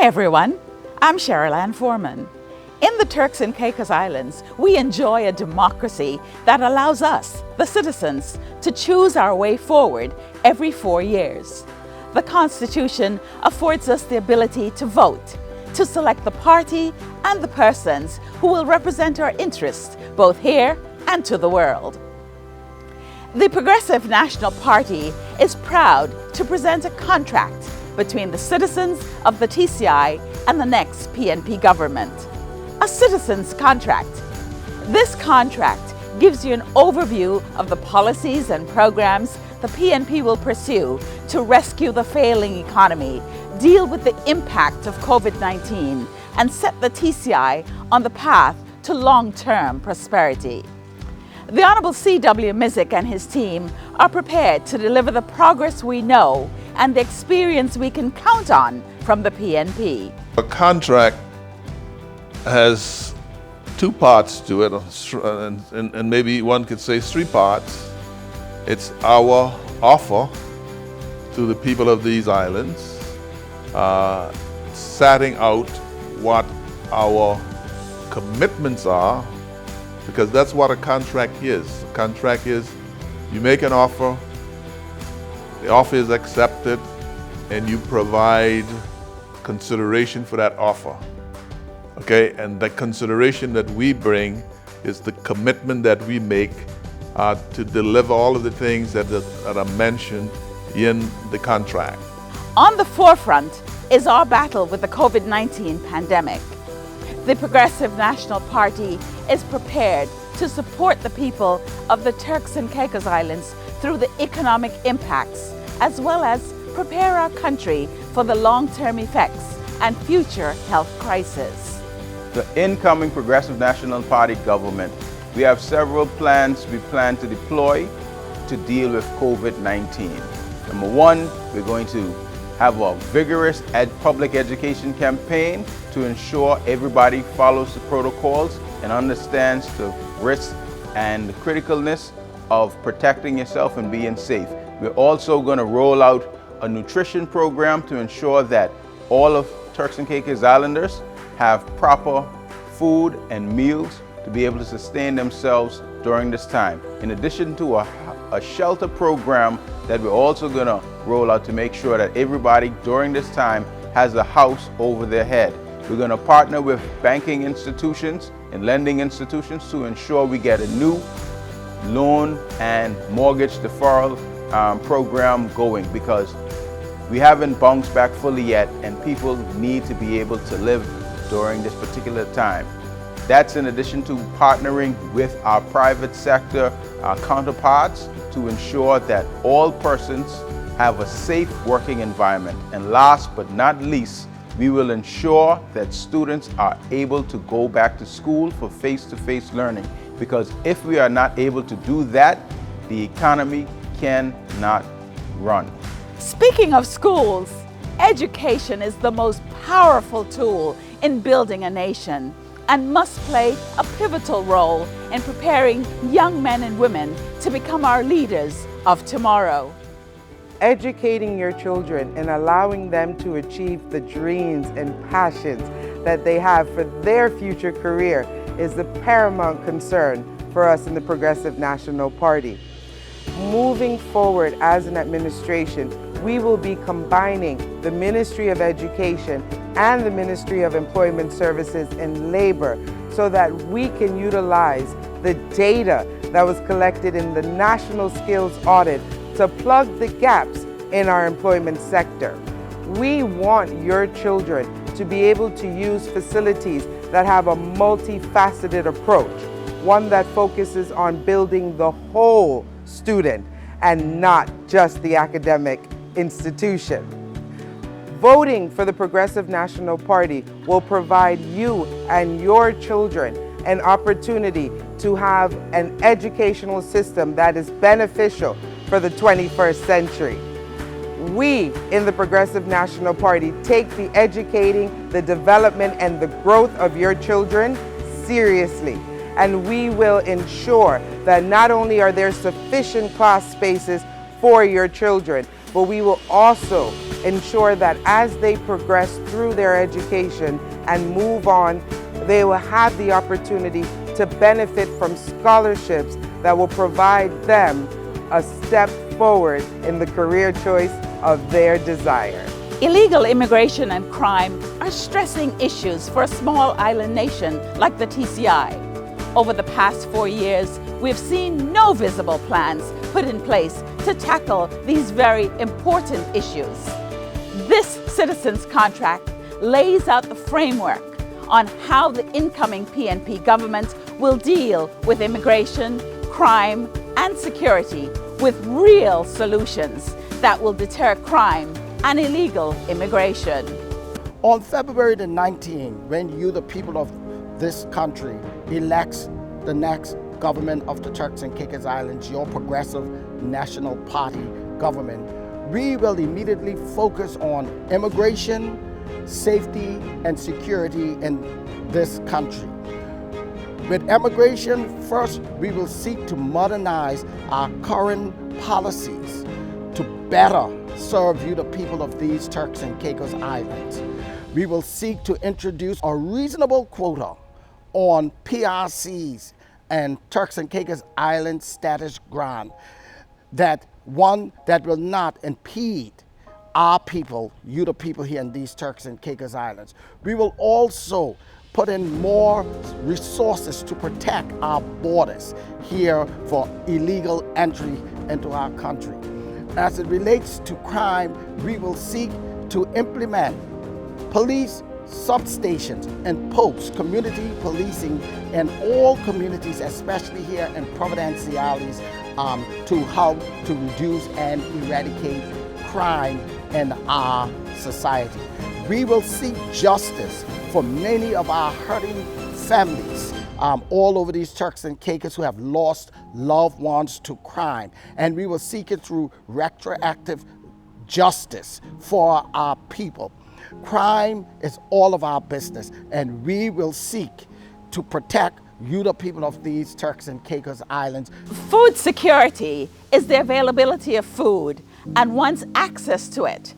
Hi everyone, I'm Cheryl Ann Foreman. In the Turks and Caicos Islands, we enjoy a democracy that allows us, the citizens, to choose our way forward every 4 years. The Constitution affords us the ability to vote, to select the party and the persons who will represent our interests both here and to the world. The Progressive National Party is proud to present a contract between the citizens of the TCI and the next PNP government. A citizen's contract. This contract gives you an overview of the policies and programs the PNP will pursue to rescue the failing economy, deal with the impact of COVID-19, and set the TCI on the path to long-term prosperity. The Honourable C.W. Mizik and his team are prepared to deliver the progress we know and the experience we can count on from the PNP. A contract has two parts to it, and maybe one could say three parts. It's our offer to the people of these islands, setting out what our commitments are, because that's what a contract is. A contract is you make an offer, the offer is accepted, and you provide consideration for that offer. Okay, and the consideration that we bring is the commitment that we make to deliver all of the things that are mentioned in the contract. On the forefront is our battle with the COVID-19 pandemic. The Progressive National Party is prepared to support the people of the Turks and Caicos Islands through the economic impacts, as well as prepare our country for the long-term effects and future health crisis. The incoming Progressive National Party government, we have several plans we plan to deploy to deal with COVID-19. Number one, we're going to have a vigorous public education campaign to ensure everybody follows the protocols and understands the risks and the criticalness of protecting yourself and being safe. We're also going to roll out a nutrition program to ensure that all of Turks and Caicos Islanders have proper food and meals to be able to sustain themselves during this time. In addition to a shelter program that we're also going to roll out to make sure that everybody during this time has a house over their head. We're going to partner with banking institutions and lending institutions to ensure we get a new loan and mortgage deferral program going, because we haven't bounced back fully yet and people need to be able to live during this particular time. That's in addition to partnering with our private sector counterparts to ensure that all persons have a safe working environment. And last but not least, we will ensure that students are able to go back to school for face-to-face learning, because if we are not able to do that, the economy cannot run. Speaking of schools, education is the most powerful tool in building a nation and must play a pivotal role in preparing young men and women to become our leaders of tomorrow. Educating your children and allowing them to achieve the dreams and passions that they have for their future career is the paramount concern for us in the Progressive National Party. Moving forward as an administration, we will be combining the Ministry of Education and the Ministry of Employment Services and Labor so that we can utilize the data that was collected in the National Skills Audit to plug the gaps in our employment sector. We want your children to be able to use facilities that have a multifaceted approach, one that focuses on building the whole student and not just the academic institution. Voting for the Progressive National Party will provide you and your children an opportunity to have an educational system that is beneficial for the 21st century. We in the Progressive National Party take the educating, the development, and the growth of your children seriously. And we will ensure that not only are there sufficient class spaces for your children, but we will also ensure that as they progress through their education and move on, they will have the opportunity to benefit from scholarships that will provide them a step forward in the career choice of their desire. Illegal immigration and crime are stressing issues for a small island nation like the TCI. Over the past 4 years, we've seen no visible plans put in place to tackle these very important issues. This citizens' contract lays out the framework on how the incoming PNP government will deal with immigration, crime, and security with real solutions that will deter crime and illegal immigration. On February the 19th, when you, the people of this country, elects the next government of the Turks and Caicos Islands, your progressive national party government, we will immediately focus on immigration, safety, and security in this country. With immigration, first, we will seek to modernize our current policies to better serve you, the people of these Turks and Caicos Islands. We will seek to introduce a reasonable quota on PRCs and Turks and Caicos Island status grant, that will not impede our people, you the people here in these Turks and Caicos Islands. We will also put in more resources to protect our borders here for illegal entry into our country. As it relates to crime, we will seek to implement police substations and posts, community policing in all communities, especially here in Providenciales, to help to reduce and eradicate crime in our society. We will seek justice for many of our hurting families all over these Turks and Caicos who have lost loved ones to crime. And we will seek it through retroactive justice for our people. Crime is all of our business, and we will seek to protect you, the people of these Turks and Caicos Islands. Food security is the availability of food and one's access to it.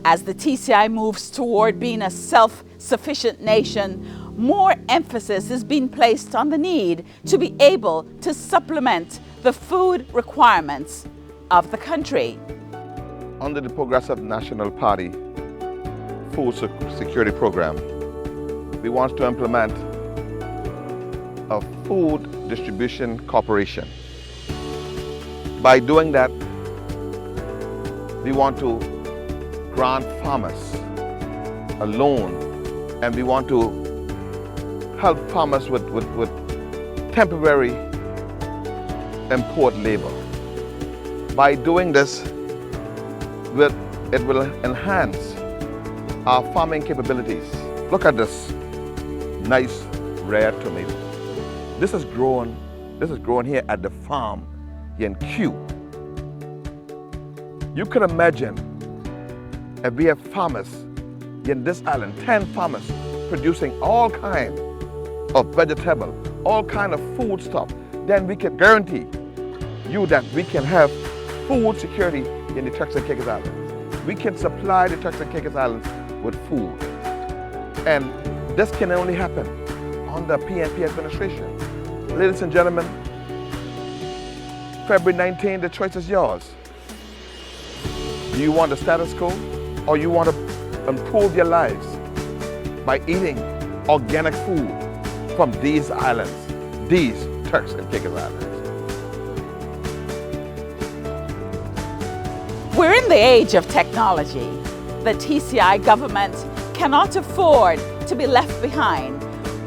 As the TCI moves toward being a self-sufficient nation, more emphasis is being placed on the need to be able to supplement the food requirements of the country. Under the Progressive National Party Food Security Program, we want to implement a food distribution corporation. By doing that, we want to grant farmers a loan, and we want to help farmers with temporary import labor. By doing this, it will enhance our farming capabilities. Look at this nice red tomato. This is grown here at the farm here in Kew. You could imagine if we have farmers in this island, 10 farmers producing all kinds of vegetable, all kinds of food stuff, then we can guarantee you that we can have food security in the Turks and Caicos Islands. We can supply the Turks and Caicos Islands with food. And this can only happen under PNP administration. Ladies and gentlemen, February 19, the choice is yours. Do you want the status quo, or you want to improve your lives by eating organic food from these islands, these Turks and Caicos Islands? We're in the age of technology. The TCI government cannot afford to be left behind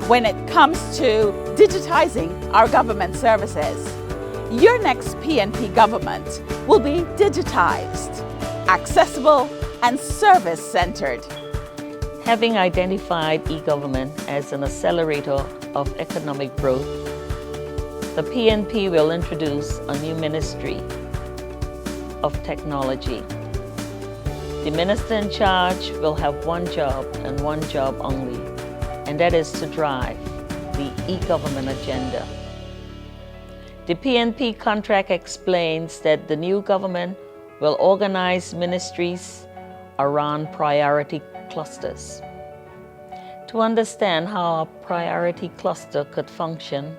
when it comes to digitizing our government services. Your next PNP government will be digitized, accessible, and service-centered. Having identified e-government as an accelerator of economic growth, the PNP will introduce a new Ministry of Technology. The minister in charge will have one job and one job only, and that is to drive the e-government agenda. The PNP contract explains that the new government will organize ministries around priority clusters. To understand how a priority cluster could function,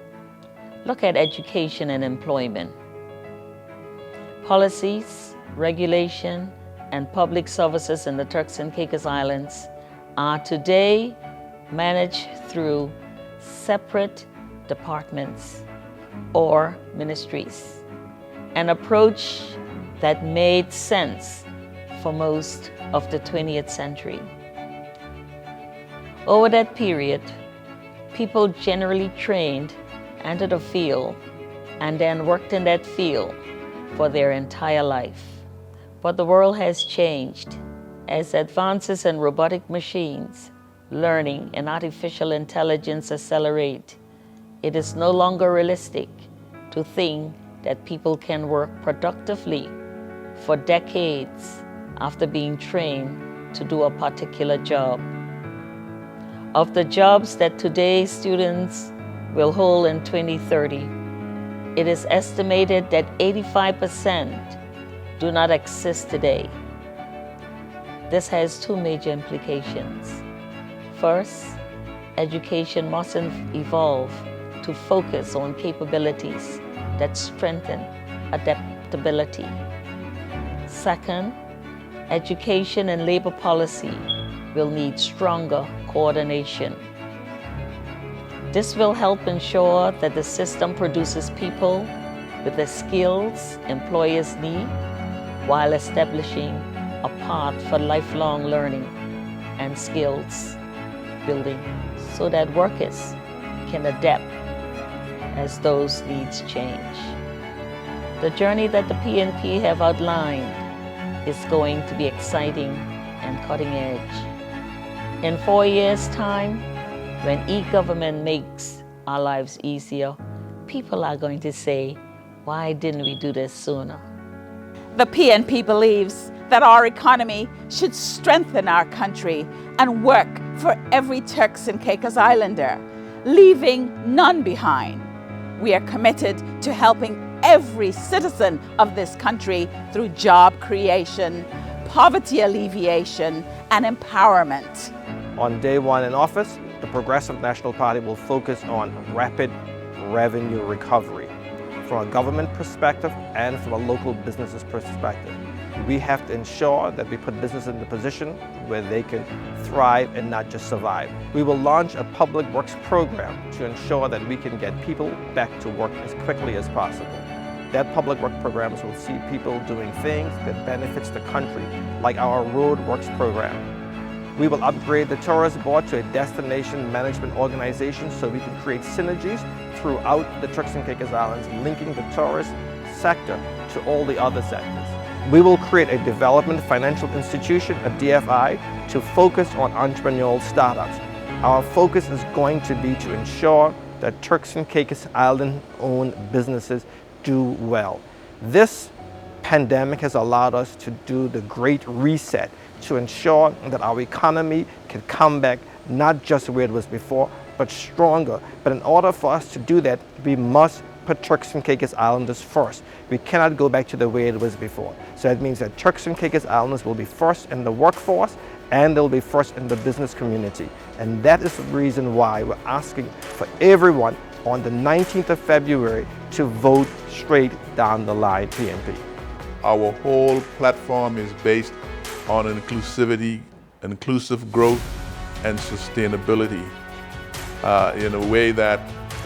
look at education and employment. Policies, regulation, and public services in the Turks and Caicos Islands are today managed through separate departments or ministries, an approach that made sense for most of the 20th century. Over that period, people generally trained, entered a field, and then worked in that field for their entire life. But the world has changed. As advances in robotic machines, learning, and artificial intelligence accelerate, it is no longer realistic to think that people can work productively for decades after being trained to do a particular job. Of the jobs that today's students will hold in 2030, it is estimated that 85% do not exist today. This has two major implications. First, education must evolve to focus on capabilities that strengthen adaptability. Second, education and labor policy will need stronger coordination. This will help ensure that the system produces people with the skills employers need while establishing a path for lifelong learning and skills building so that workers can adapt as those needs change. The journey that the PNP have outlined is going to be exciting and cutting edge. In 4 years' time, when e-government makes our lives easier, people are going to say, why didn't we do this sooner? The PNP believes that our economy should strengthen our country and work for every Turks and Caicos Islander, leaving none behind. We are committed to helping every citizen of this country through job creation, poverty alleviation, and empowerment. On day one in office, the Progressive National Party will focus on rapid revenue recovery from a government perspective and from a local business's perspective. We have to ensure that we put business in the position where they can thrive and not just survive. We will launch a public works program to ensure that we can get people back to work as quickly as possible. That public work programs will see people doing things that benefits the country, like our road works program. We will upgrade the tourist board to a destination management organization so we can create synergies throughout the Turks and Caicos Islands, linking the tourist sector to all the other sectors. We will create a development financial institution, a DFI, to focus on entrepreneurial startups. Our focus is going to be to ensure that Turks and Caicos Island-owned businesses do well. This pandemic has allowed us to do the Great Reset to ensure that our economy can come back not just where it was before, but stronger. But in order for us to do that, we must put Turks and Caicos Islanders first. We cannot go back to the way it was before. So that means that Turks and Caicos Islanders will be first in the workforce and they'll be first in the business community. And that is the reason why we're asking for everyone on the 19th of February to vote straight down the line PNP. Our whole platform is based on inclusivity, inclusive growth, and sustainability in a way that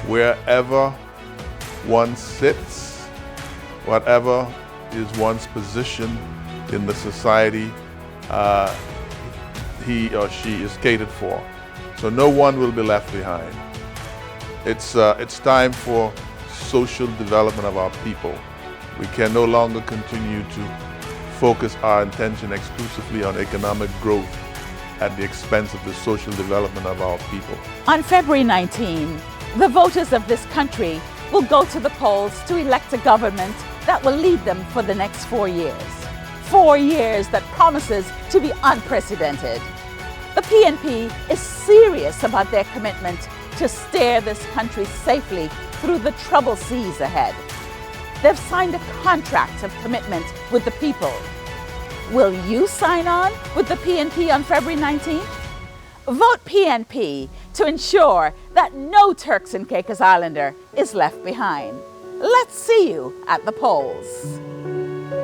wherever one sits, whatever is one's position in the society, he or she is catered for. So no one will be left behind. It's time for social development of our people. We can no longer continue to focus our attention exclusively on economic growth at the expense of the social development of our people. On February 19, the voters of this country will go to the polls to elect a government that will lead them for the next 4 years. 4 years that promises to be unprecedented. The PNP is serious about their commitment to steer this country safely through the troubled seas ahead. They've signed a contract of commitment with the people. Will you sign on with the PNP on February 19th? Vote PNP to ensure that no Turks and Caicos Islander is left behind. Let's see you at the polls.